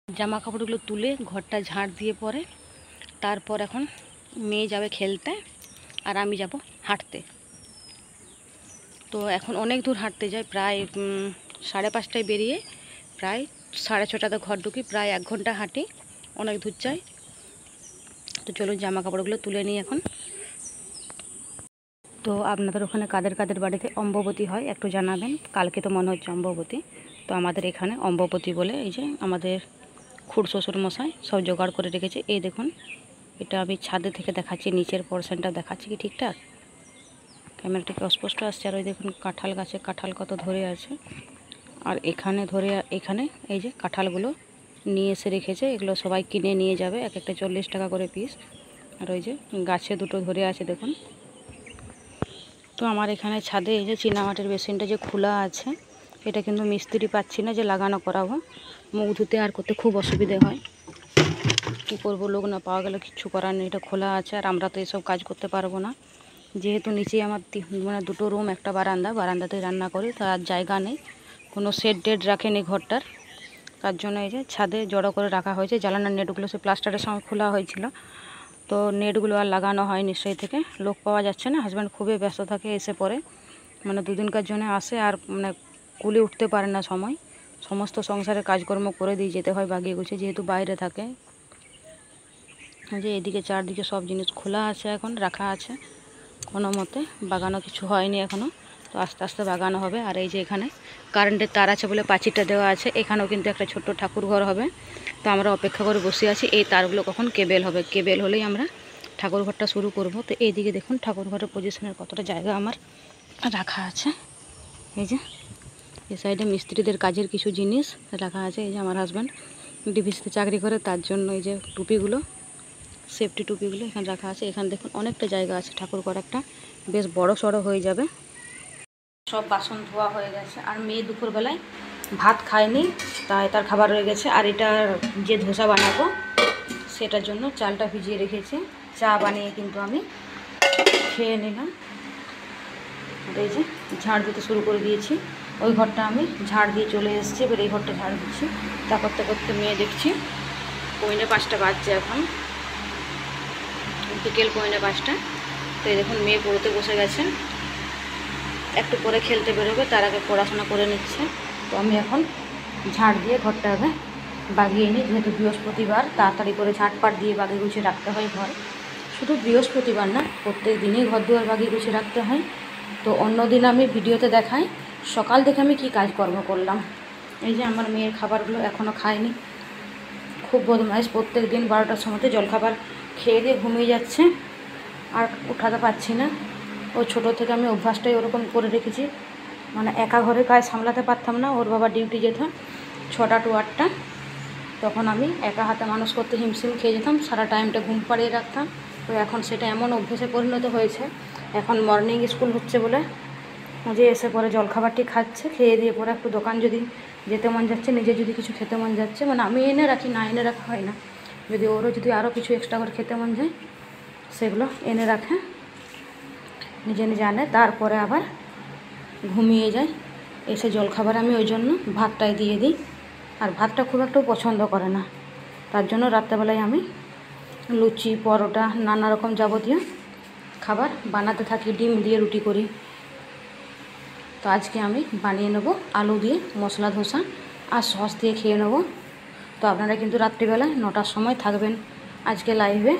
জামা কাপড়গুলো তুলে ঘরটা ঝাড় দিয়ে পরে তারপর এখন মেয়ে যাবে খেলতে আর আমি যাব হাঁটতে। তো এখন অনেক দূর হাঁটতে যাই, প্রায় 5:30টায় বেরিয়ে প্রায় 6:30টাতে ঘর ঢুকি, প্রায় 1 ঘন্টা হাঁটি, অনেক দূর যাই। তো চলুন জামা কাপড়গুলো তুলে নিই এখন। তো আপনাদের ওখানে কাদের কাদের বাড়িতে অম্ববতী হয় একটু জানাবেন। কালকে তো মনে হচ্ছে অম্ববতী, তো আমাদের এখানে অম্ববতী বলে এই যে আমাদের খুড়শ্বশুর মশাই সব জোগাড় করে রেখেছে। এই দেখুন, এটা আমি ছাদে থেকে দেখাচ্ছি, নিচের পোর্শনটা দেখাচ্ছি কি ঠিকঠাক, ক্যামেরা থেকে অস্পষ্ট আসছে। আর ওই দেখুন কাঁঠাল গাছে কাঁঠাল কত ধরে আছে, আর এখানে এই যে কাঁঠালগুলো নিয়ে এসে রেখেছে, এগুলো সবাই কিনে নিয়ে যাবে, এক একটা 40 টাকা করে পিস। আর ওই যে গাছে দুটো ধরে আছে দেখুন। তো আমার এখানে ছাদে এই যে চীনামাটির বেসিনটা যে খোলা আছে, এটা কিন্তু মিস্ত্রি পাচ্ছি না যে লাগানো করাবো, মুখ ধুতে আর করতে খুব অসুবিধে হয়। কী করবো, লোক না পাওয়া গেলে কিচ্ছু করার নেই, এটা খোলা আছে আর আমরা তো এসব কাজ করতে পারবো না, যেহেতু নিচেই আমার মানে 2টো রুম, একটা বারান্দাতেই রান্না করি, তার জায়গা নেই, কোনো শেড টেড রাখেনি ঘরটার, তার জন্য এই যে ছাদে জড়ো করে রাখা হয়েছে। জ্বালানোর নেটগুলো সে প্লাস্টারের সময় খোলা হয়েছিল, তো নেটগুলো আর লাগানো হয়নি সেই থেকে। লোক পাওয়া যাচ্ছে না, হাজব্যান্ড খুবই ব্যস্ত থাকে, এসে পড়ে মানে 2 দিনকার জন্য আসে, আর মানে কুলে উঠতে পারে না সময়, সমস্ত সংসারের কাজকর্ম করে দিয়ে যেতে হয় বাগিয়ে গুছিয়ে, যেহেতু বাইরে থাকে। যে এদিকে চারদিকে সব জিনিস খোলা আছে, এখন রাখা আছে, কোনো মতে বাগানো কিছু হয়নি এখনও, তো আস্তে আস্তে বাগানো হবে। আর এই যে এখানে কারেন্টের তার আছে বলে পাঁচিরটা দেওয়া আছে, এখানেও কিন্তু একটা ছোট্ট ঠাকুর ঘর হবে, তো আমরা অপেক্ষা করে বসে আছি এই তারগুলো কখন কেবেল হবে, কেবেল হলেই আমরা ঠাকুর ঘরটা শুরু করব। তো এইদিকে দেখুন ঠাকুর ঘরের পজিশনের কতটা জায়গা আমার রাখা আছে, এই যে এই সাইডে মিস্ত্রিদের কাজের কিছু জিনিস রাখা আছে। এই যে আমার হাজব্যান্ড ডিভিসিতে চাকরি করে, তার জন্য এই যে টুপিগুলো, সেফটি টুপিগুলো এখানে রাখা আছে। এখানে দেখুন অনেকটা জায়গা আছে, ঠাকুর ঘর একটা বেশ বড় সড়ো হয়ে যাবে। সব বাসন ধোয়া হয়ে গেছে, আর মেয়ে দুপুরবেলায় ভাত খায়নি, তাই তার খাবার রয়ে গেছে। আর এটা যে ধোসা বানাবো সেটার জন্য চালটা ভিজিয়ে রেখেছি, চা বানিয়ে কিন্তু আমি খেয়ে নিলাম। আর এই যে ঝাড় দিতে শুরু করে দিয়েছি, ওই ঘরটা আমি ঝাড় দিয়ে চলে এসেছি, এবার এই ঘরটা ঝাড় দিচ্ছি। তা করতে করতে মেয়ে দেখছি 5:45 বাজছে, এখন বিকেল 5:45। তো এই দেখুন মেয়ে পড়তে বসে গেছে, একটু পরে খেলতে বেরোবে, তার আগে পড়াশোনা করে নিচ্ছে। তো আমি এখন ঝাড় দিয়ে ঘরটা আগে বাগিয়ে নিই, যেহেতু বৃহস্পতিবার তাড়াতাড়ি করে ঝাঁটপাট দিয়ে বাগিয়ে গুছিয়ে রাখতে হয় ঘর। শুধু বৃহস্পতিবার না, প্রত্যেক দিনই ঘর দুয়ার বাগিয়ে গুছিয়ে রাখতে হয়। তো অন্য দিন আমি ভিডিওতে দেখাই সকাল থেকে আমি কী কাজকর্ম করলাম। এই যে আমার মেয়ের খাবারগুলো এখনও খায়নি, খুব বদমাইশ, প্রত্যেক দিন 12টার সময়তে জলখাবার খেয়ে দিয়ে ঘুমিয়ে যাচ্ছে, আর উঠাতে পারছি না। ও ছোটো থেকে আমি অভ্যাসটাই ওরকম করে রেখেছি, মানে একা ঘরে কাজ সামলাতে পারতাম না, ওর বাবা ডিউটি যেত 6টা to 8টা, তখন আমি একা হাতে মানুষ করতে হিমশিম খেয়ে যেতাম, সারা টাইমটা ঘুম পাড়িয়ে রাখতাম। তো এখন সেটা এমন অভ্যেসে পরিণত হয়েছে, এখন মর্নিং স্কুল হচ্ছে বলে যে এসে পরে জলখাবারটি খাচ্ছে, খেয়ে দিয়ে পরে একটু দোকান যদি যেতে মন যাচ্ছে, নিজে যদি কিছু খেতে মন যাচ্ছে, মানে আমি এনে রাখি, না এনে রাখা হয় না, যদি ওরও যদি আরও কিছু এক্সট্রা করে খেতে মন যায় সেগুলো এনে রাখে, নিজে নিজে আনে, তারপরে আবার ঘুমিয়ে যায়। এসে জলখাবার আমি ওই জন্য ভাতটাই দিয়ে দিই, আর ভাতটা খুব একটু পছন্দ করে না, তার জন্য রাত্রেবেলায় আমি লুচি পরোটা নানা রকম যাবতীয় খাবার বানাতে থাকি, ডিম দিয়ে রুটি করি। তো আজকে আমি বানিয়ে নেব আলু দিয়ে মশলা ধোসা আর সস দিয়ে খেয়ে নেব। তো আপনারা কিন্তু রাত্রিবেলায় 9টার সময় থাকবেন আজকে লাইভে।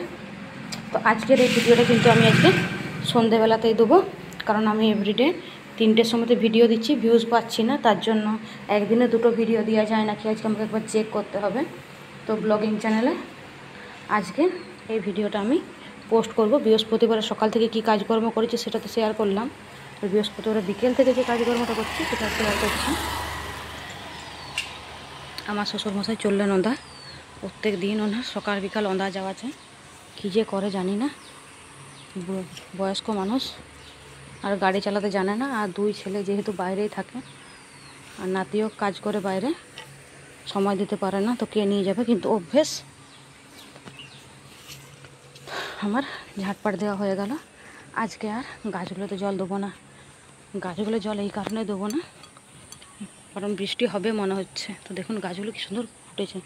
তো আজকের এই ভিডিওটা কিন্তু আমি আজকে সন্ধেবেলাতেই দেবো, কারণ আমি এভরিডে 3টের সময়তে ভিডিও দিচ্ছি, ভিউজ পাচ্ছি না, তার জন্য একদিনে 2টো ভিডিও দেওয়া যায় নাকি আজকে আমাকে একবার চেক করতে হবে। তো ব্লগিং চ্যানেলে আজকে এই ভিডিওটা আমি পোস্ট করব। বৃহস্পতিবার সকাল থেকে কি কাজকর্ম করেছি সেটা তো শেয়ার করলাম, তো বৃহস্পতিবার বিকেল থেকে যে কাজকর্মটা করছি সেটা শেয়ার করছি। আমার শ্বশুরমশাই চললেন ওঁদা, প্রত্যেক দিন ওনার সকাল বিকাল ওঁদা যাওয়া যায়, কী যে করে জানি না, বয়স্ক মানুষ আর গাড়ি চালাতে জানে না, আর 2 ছেলে যেহেতু বাইরেই থাকে, আর নাতিও কাজ করে বাইরে, সময় দিতে পারে না, তো কে নিয়ে যাবে, কিন্তু অভ্যেস। আমার ঝাঁটপাট দেওয়া হয়ে গেল, আজকে আর গাছগুলোতে জল দেবো না, গাছগুলো জল এই কারণে দেবো না কারণ বৃষ্টি হবে মনে হচ্ছে। তো দেখুন গাছগুলো কি সুন্দর ফুটেছে,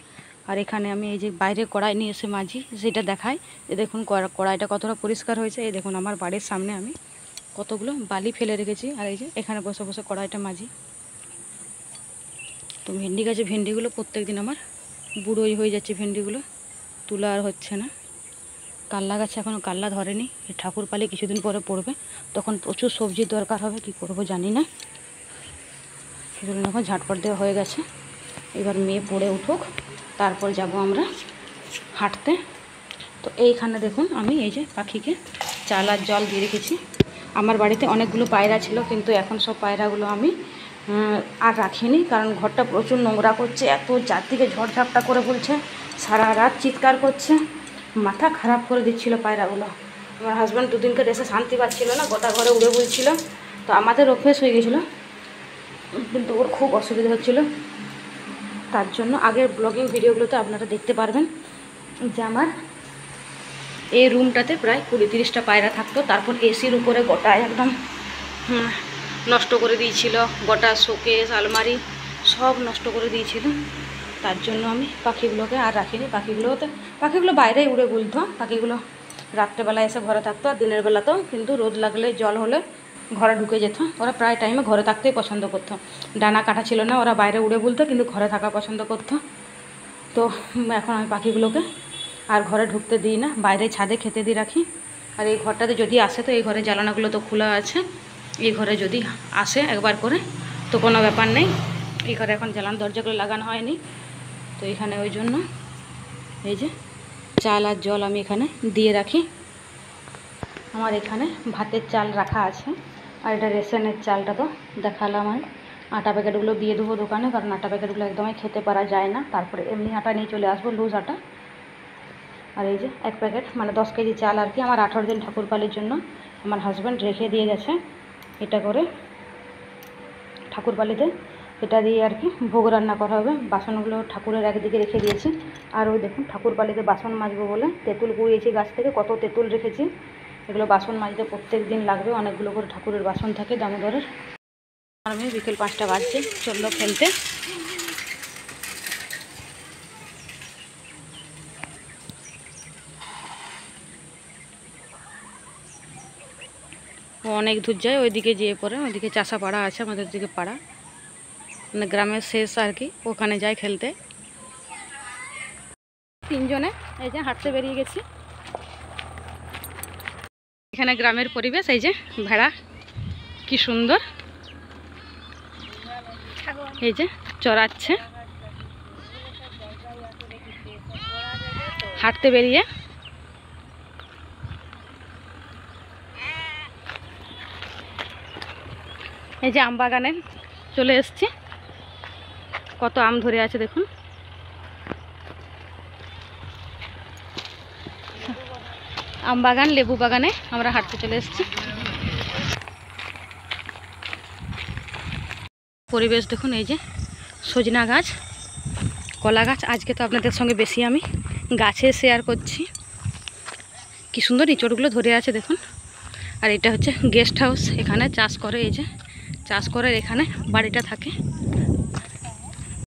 আর এখানে আমি এই যে বাইরে কড়াই নিয়ে এসে মাজি, সেটা দেখাই। যে দেখুন কড়াইটা কতটা পরিষ্কার হয়েছে। এই দেখুন আমার বাড়ির সামনে আমি কতগুলো বালি ফেলে রেখেছি। আর এই যে এখানে বসে বসে কড়াইটা মাজি। তো ভেন্ডি গাছে ভেন্ডিগুলো প্রত্যেক দিন আমার বুড়োই হয়ে যাচ্ছে, ভেন্ডিগুলো তোলা আর হচ্ছে না। কাল্লা গাছে এখনও কাল্লা ধরেনি, এই ঠাকুর পালে কিছুদিন পরে পড়বে, তখন প্রচুর সবজির দরকার হবে, কি করব জানি না। সেজন্য এখন ঝাটপট দেওয়া হয়ে গেছে। এবার মেয়ে পড়ে উঠুক, তারপর যাব আমরা হাঁটতে। তো এইখানে দেখুন আমি এই যে পাখিকে চাল আর জল দিয়ে রেখেছি। আমার বাড়িতে অনেকগুলো পায়রা ছিল, কিন্তু এখন সব পায়রাগুলো আমি আর রাখিনি, কারণ ঘরটা প্রচুর নোংরা করছে। এত চারদিকে ঝড়ঝাপটা করে বলছে, সারা রাত চিৎকার করছে, মাথা খারাপ করে দিচ্ছিল পায়রাগুলো। আমার হাজব্যান্ড দুদিনকে এসে শান্তি পাচ্ছিল না, গোটা ঘরে উড়ে বলছিল। তো আমাদের অভ্যেস হয়ে গেছিলো, কিন্তু ওর খুব অসুবিধা হচ্ছিলো। তার জন্য আগের ব্লগিং ভিডিওগুলোতে আপনারা দেখতে পারবেন যে আমার এই রুমটাতে প্রায় 20-30টা পায়রা থাকতো। তারপর এসির উপরে গোটা একদম নষ্ট করে দিয়েছিল, গোটা শোকেস আলমারি সব নষ্ট করে দিয়েছিল। তার জন্য আমি পাখিগুলোকে আর রাখিনি। পাখিগুলো বাইরেই উড়ে বলতো। পাখিগুলো রাত্রেবেলা এসে ঘরে থাকতো, আর দিনের বেলাতেও কিন্তু রোদ লাগলে জল হলে ঘরে ঢুকে যেত। ওরা প্রায় টাইমে ঘরে থাকতেই পছন্দ করতো, ডানা কাটা ছিল না, ওরা বাইরে উড়ে বলতো, কিন্তু ঘরে থাকা পছন্দ করতো। তো এখন আমি পাখিগুলোকে আর ঘরে ঢুকতে দিই না, বাইরে ছাদে খেতে দিয়ে রাখি। আর এই ঘরটাতে যদি আসে তো এই ঘরে জ্বালানাগুলো তো খোলা আছে, এই ঘরে যদি আসে একবার করে তো কোনো ব্যাপার নেই। এই ঘরে এখন জ্বালান দরজাগুলো লাগানো হয়নি, তো এখানে ওই জন্য এই যে চাল আর জল আমি এখানে দিয়ে রাখি। আমার এখানে ভাতের চাল রাখা আছে, আর এটা রেশনের চালটা তো দেখালাম। আমি আটা প্যাকেটগুলো দিয়ে দেবো দোকানে, কারণ আটা প্যাকেটগুলো একদমই খেতে পারা যায় না। তারপরে এমনি আটা নিয়ে চলে আসবো, লুজ আটা। আর এই যে 1 প্যাকেট মানে 10 কেজি চাল আর কি, আমার 18 দিন ঠাকুরপালির জন্য আমার হাজব্যান্ড রেখে দিয়ে গেছে। এটা করে ঠাকুরপালিতে এটা দিয়ে আর কি ভোগ রান্না করা হবে। বাসনগুলো ঠাকুরের একদিকে রেখে দিয়েছি। আর ওই দেখুন ঠাকুরপালিতে বাসন মাজবো বলে তেঁতুল কুড়িয়েছি গাছ থেকে, কত তেঁতুল রেখেছি। এগুলো বাসন মাজতে প্রত্যেক দিন লাগবে, অনেকগুলো করে ঠাকুরের বাসন থাকে দামোদরের। আর আমি বিকেল 5টা বাজছে, চললো খেলতে। অনেক দূর যায়, ওইদিকে যেয়ে পড়ে, ওইদিকে চাষা পাড়া আছে আমাদের দিকে পাড়া, মানে গ্রামের শেষ আর কি, ওখানে যায় খেলতে। 3 জনে এই যে হাঁটতে বেরিয়ে গেছি। এখানে গ্রামের পরিবেশ, এই যে ভেড়া কি সুন্দর এই যে চড়াচ্ছে হাঁটতে বেরিয়ে। এই যে আম বাগানে চলে এসছি, কত আম ধরে আছে দেখুন। আম বাগান, লেবু বাগানে আমরা হাঁটতে চলে এসেছি। পরিবেশ দেখুন, এই যে সজনা গাছ, কলা গাছ। আজকে তো আপনাদের সঙ্গে বেশি আমি গাছে শেয়ার করছি। কি সুন্দর ইঁচড়গুলো ধরে আছে দেখুন। আর এটা হচ্ছে গেস্ট হাউস, এখানে চাষ করে, এই যে চাষ করে এখানে বাড়িটা থাকে।